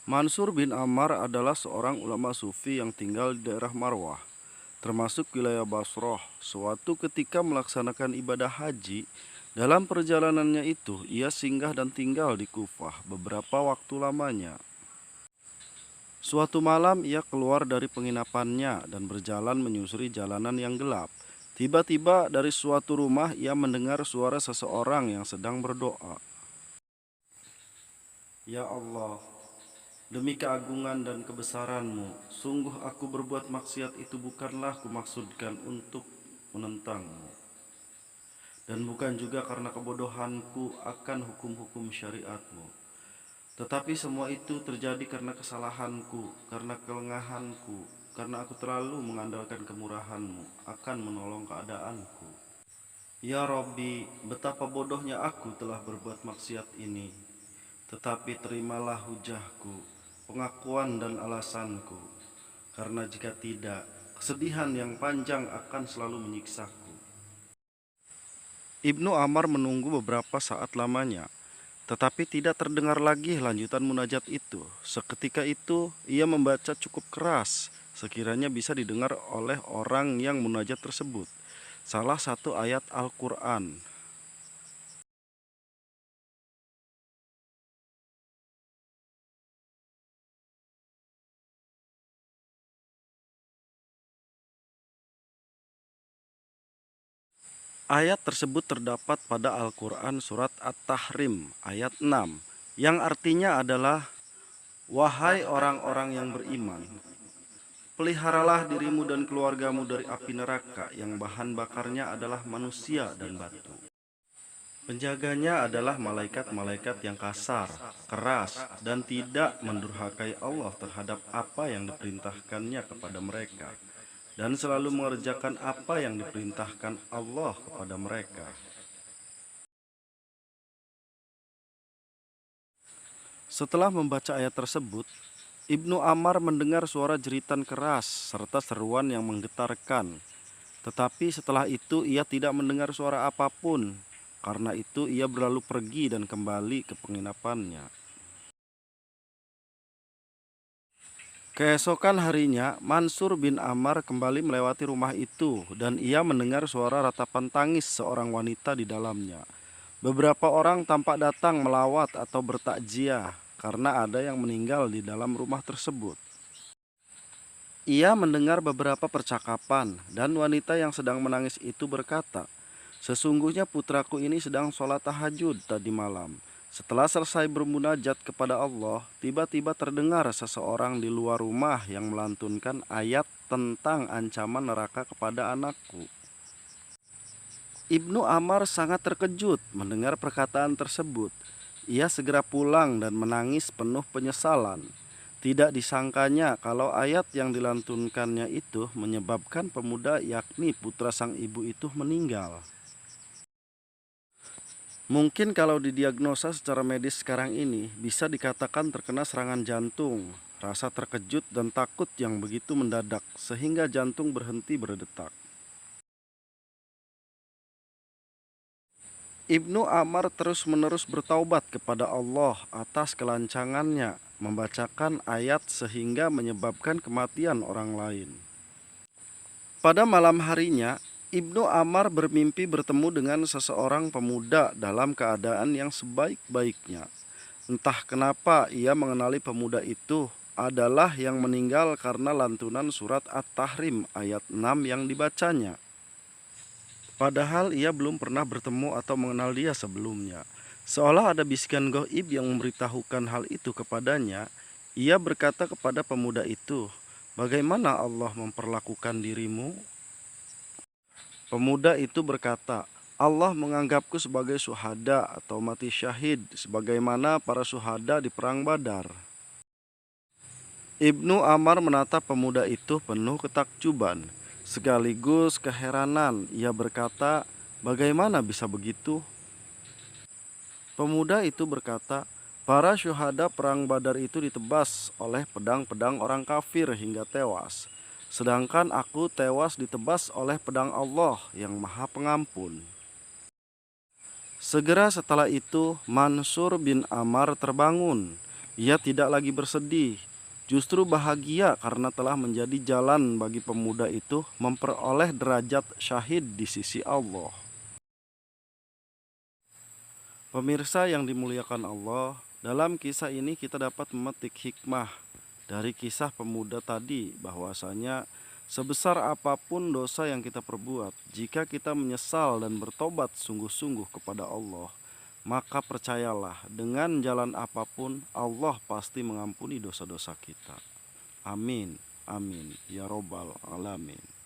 Mansur bin Ammar adalah seorang ulama sufi yang tinggal di daerah Marwah, termasuk wilayah Basrah. Suatu ketika melaksanakan ibadah haji, dalam perjalanannya itu ia singgah dan tinggal di Kufah beberapa waktu lamanya. Suatu malam ia keluar dari penginapannya dan berjalan menyusuri jalanan yang gelap. Tiba-tiba dari suatu rumah ia mendengar suara seseorang yang sedang berdoa. Ya Allah, demi keagungan dan kebesaran-Mu, sungguh aku berbuat maksiat itu bukanlah kumaksudkan untuk menentang-Mu, dan bukan juga karena kebodohanku akan hukum-hukum syariat-Mu. Tetapi semua itu terjadi karena kesalahanku, karena kelengahanku, karena aku terlalu mengandalkan kemurahan-Mu akan menolong keadaanku. Ya Robbi, betapa bodohnya aku telah berbuat maksiat ini. Tetapi terimalah hujahku, pengakuan dan alasanku, karena jika tidak, kesedihan yang panjang akan selalu menyiksaku. Ibnu Ammar menunggu beberapa saat lamanya, tetapi tidak terdengar lagi lanjutan munajat itu. Seketika itu, ia membaca cukup keras, sekiranya bisa didengar oleh orang yang munajat tersebut. Salah satu ayat Al-Quran. Ayat tersebut terdapat pada Al-Quran surat At-Tahrim ayat 6, yang artinya adalah, wahai orang-orang yang beriman, peliharalah dirimu dan keluargamu dari api neraka yang bahan bakarnya adalah manusia dan batu. Penjaganya adalah malaikat-malaikat yang kasar, keras, dan tidak mendurhakai Allah terhadap apa yang diperintahkannya kepada mereka, dan selalu mengerjakan apa yang diperintahkan Allah kepada mereka. Setelah membaca ayat tersebut, Ibnu Ammar mendengar suara jeritan keras serta seruan yang menggetarkan. Tetapi setelah itu ia tidak mendengar suara apapun. Karena itu ia berlalu pergi dan kembali ke penginapannya. Keesokan harinya, Mansur bin Ammar kembali melewati rumah itu dan ia mendengar suara ratapan tangis seorang wanita di dalamnya. Beberapa orang tampak datang melawat atau bertakziah karena ada yang meninggal di dalam rumah tersebut. Ia mendengar beberapa percakapan dan wanita yang sedang menangis itu berkata, "Sesungguhnya putraku ini sedang sholat tahajud tadi malam. Setelah selesai bermunajat kepada Allah, tiba-tiba terdengar seseorang di luar rumah yang melantunkan ayat tentang ancaman neraka kepada anakku." Ibnu Ammar sangat terkejut mendengar perkataan tersebut. Ia segera pulang dan menangis penuh penyesalan. Tidak disangkanya kalau ayat yang dilantunkannya itu menyebabkan pemuda yakni putra sang ibu itu meninggal. Mungkin kalau didiagnosa secara medis sekarang ini bisa dikatakan terkena serangan jantung. Rasa terkejut dan takut yang begitu mendadak sehingga jantung berhenti berdetak. Ibnu Ammar terus-menerus bertaubat kepada Allah atas kelancangannya membacakan ayat sehingga menyebabkan kematian orang lain. Pada malam harinya, Ibnu Ammar bermimpi bertemu dengan seseorang pemuda dalam keadaan yang sebaik-baiknya. Entah kenapa ia mengenali pemuda itu adalah yang meninggal karena lantunan surat At-Tahrim ayat 6 yang dibacanya. Padahal ia belum pernah bertemu atau mengenal dia sebelumnya. Seolah ada bisikan gaib yang memberitahukan hal itu kepadanya, ia berkata kepada pemuda itu, "Bagaimana Allah memperlakukan dirimu?" Pemuda itu berkata, "Allah menganggapku sebagai syuhada atau mati syahid, sebagaimana para syuhada di perang Badar." Ibnu Ammar menatap pemuda itu penuh ketakjuban, sekaligus keheranan. Ia berkata, "Bagaimana bisa begitu?" Pemuda itu berkata, "Para syuhada perang Badar itu ditebas oleh pedang-pedang orang kafir hingga tewas. Sedangkan aku tewas ditebas oleh pedang Allah yang Maha Pengampun." Segera setelah itu, Mansur bin Ammar terbangun. Ia tidak lagi bersedih, justru bahagia karena telah menjadi jalan bagi pemuda itu memperoleh derajat syahid di sisi Allah. Pemirsa yang dimuliakan Allah, dalam kisah ini kita dapat memetik hikmah dari kisah pemuda tadi, bahwasanya sebesar apapun dosa yang kita perbuat, jika kita menyesal dan bertobat sungguh-sungguh kepada Allah, maka percayalah, dengan jalan apapun Allah pasti mengampuni dosa-dosa kita. Amin, amin, ya robbal alamin.